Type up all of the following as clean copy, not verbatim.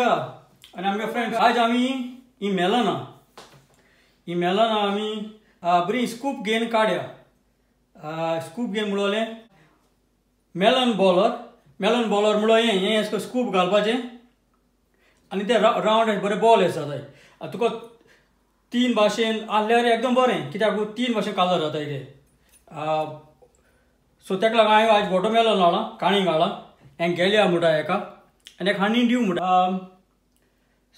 आणि आमगे फ्रेंड्स आज आम्ही ही मेलाना आम्ही बरी स्कूप घेवन काडया स्कूप घेवन म्हणले मेलन बॉलर म्हणलो हे स्कूप घालपाचें आनी ते रावंड बरे बॉल आसा थंय तुका तीन भाशेन आसल्यार एकदम बरें कित्याक तीन भाशेन कलर जाता ते सो ताका लागून हांवें आज वॉटरमेलन हाडला काणींग हाडला हें गेल्या म्हणटा हेका आनी एक हानी दिव म्हणटा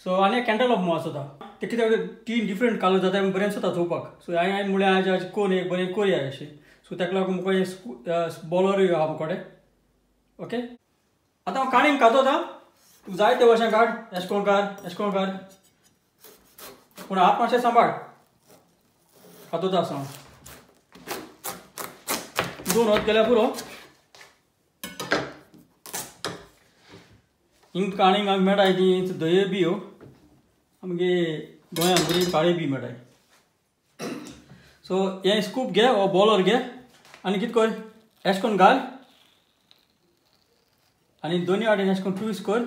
सो आनी एक कॅन्टल ऑफ मास जाता ते कित्याक तीन डिफरंट कलर जाता बरें जाता चोवपाक सो हांवें म्हळ्यार आज कोण एक बरें कोरया अशें सो ताका लागून म्हाका बॉलरूय आहा मुकोडे ओके आतां हांव काणींग कातोता तूं जाय ते भाशेन काड एश कोण काड पूण हात मातशें सांबाळ कातोता आसा हांव दोन हात केल्यार पुरो हिंग काणींग आमकां मेळटाय ती धंय बी ह्यो आमगे गोंयांत बरी काळी बी मेळटाय सो हें स्कूप घे हो बॉलर घे आनी कितें कर एश कोन्न घाल आनी दोनी वाटेन एश कोन्न ट्विस्ट कर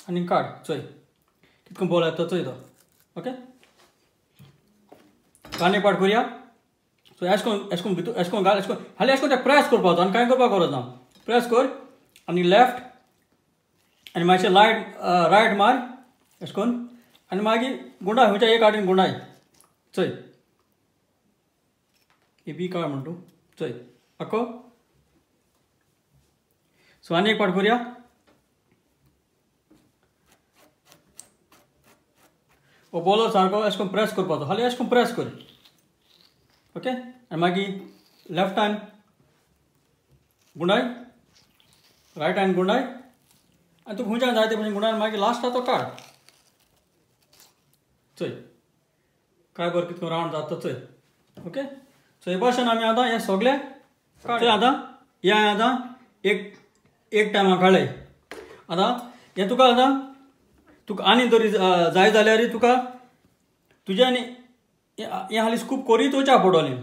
आनी काड चोय कितको बॉल येता चोय तो ओके कांदे पाट करुया सो एश कोन्न भितर एश कोन्न घाल एश कोन्न हाली एश कोन्न प्रेस करपाचो आनी कांय करपाक गरज ना प्रेस कर आनी लेफ्ट आनी मातशें रायट मार एश कोन्न आनी मागीर गुंडाय खंयच्या एक वाटेन गुंडाय चोय हे बी काड म्हण तूं चोय आको सो आनी एक पाट करुया हो बॉलर सारको एश कोन्न प्रेस करपाचो हाली एश कोन्न प्रेस कर ओके आनी मागीर लेफ्ट हँड गुंडाय रायट हँड गुंडाय आनी तुका खंयच्यान जाय ते भशेन गुंडाय मागीर लास्ट तो काड चोय काय बरें कितको रावंड जाता तो चोय ओके सो हे भाशेन आमी आतां हें सगलें काडलें आतां हें हांवें आतां एक टायमा काडलें आतां हें तुका आनी तरी जाय जाल्यार तुका तुज्यानी हें हालीं स्कूप करीत वचपा पडटलें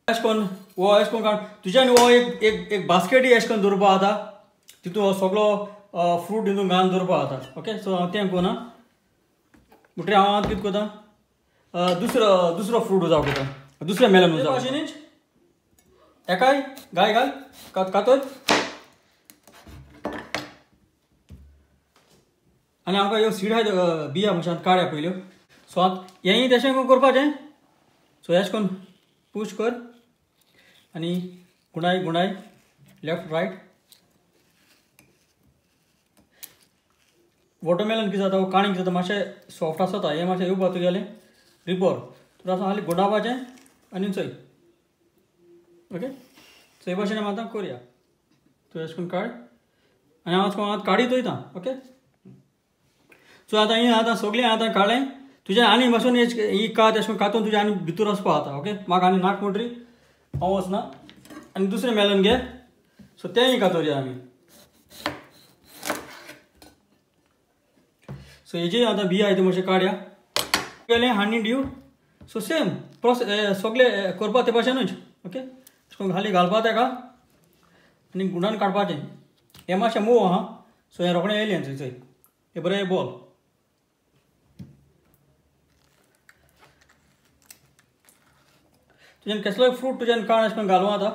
एश कोन्न काड तुज्यानी हो एक बास्केटी एश कोन्न दवरपा जाता तितून हो सगळो फ्रूट हितून घालून दवरपा जाता ओके सो हांव तें कोना म्हणटरी हांव आतां कितें करता दुसरो फ्रूट जावं करता दुसरें मेलन जावं भाशेनच एकाय घाल कातर आनी आमकां ह्यो सीड आहाय बिया म्हशांत काडया पयल्यो सो आतां हेंय तशें करपाचें सो एश कोन्न पुश कर आनी गुंडाय लेफ्ट रायट वॉटरमेलन कितें जाता काणींग जाता मातशें सॉफ्ट आसता हें मातशें येवपा तुगेलें रिपोर तुका आतां हालीं गुंडावपाचें आनी चोय ओके सो हे भाशेन आमी आतां करया तूं एश कोन्न काड आनी हांव आतां काडीत वयता ओके सो आतां ही आतां सगळीं आतां काडलें तुजें आनी भाशेन ही कात एश कोन्न कातून तुजें आनी भितर वचपा जाता ओके म्हाका आनी नाक म्हणटरी हांव वचना आनी दुसरें मेलन घे सो तेंय कातोरया आमी सो हेजे आतां बिया आहाय ती मातशें काडया गेलें हांणी दिव सो सेम प्रोसेस सगळें करपा ते भाशेनूच ओके अशें करून खाली घालपा तेका आनी गुंडान काडपाचें हें मातशें मोव आहा सो हें रोखडें येयलें थंयसर हें बरें बॉल तुज्यान कसलोय फ्रूट तुज्यान काण अशें करून घालूं आतां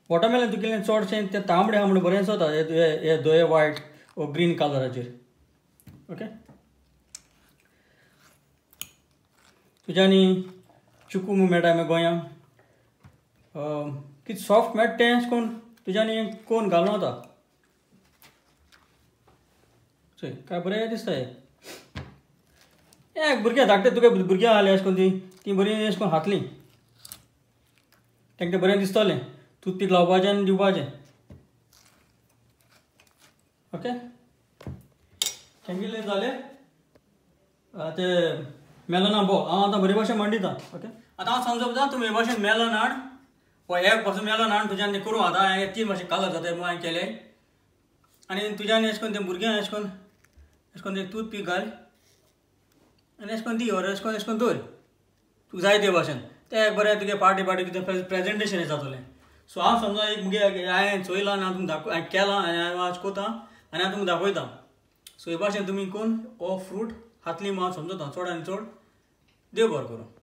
वॉटरमेलन तुगेलें चडशें तें तांबडें आहा म्हणून बरें जाता हे धोये वायट वो ग्रीन कलराचेर ओके तुज्यानी चिकू मेळटा आमी गोंयांत कितें सॉफ्ट मेळटा तें अशें करून तुज्यानी कोण घालूं जाता चोय काय बरें दिसता हें भुरगें धाकटें तुगे भुरगीं आहलीं अशें करून ती बरीं अशें करून हातलीं तांकां तें बरें दिसतलें टूथपीक लावपाचें आनी दिवपाचें ओके तेंगेलें जालें तें मेलना बॉल हांव आतां बरे भाशेन मांडिता ओके आतां हांव समजता तुमी हे भाशेन मेलन हाड वो एक पासून मेलन हाड तुज्यान तें करूं आतां हांवें तीन भाशेन कलर जाता म्हूण हांवें केलें आनी तुज्यान अशें करून तें भुरग्यांक अशें करून तें टूथपीक घाल आनी अशें करून दी और अशें करून दवर तुका जाय ते भाशेन तें बरें तुगे पार्टी कितें प्रेजेंटेशन जातलें सो हांव समजा एक मुगे हांवें चोयलां आनी हांव तुमकां हांवें केलां आनी हांव आज कोतां आनी हांव तुमकां दाखयतां. सो हे भाशेन तुमी कोण हो फ्रूट हातली मात समजता चड आनी चड. देव बरें करूं.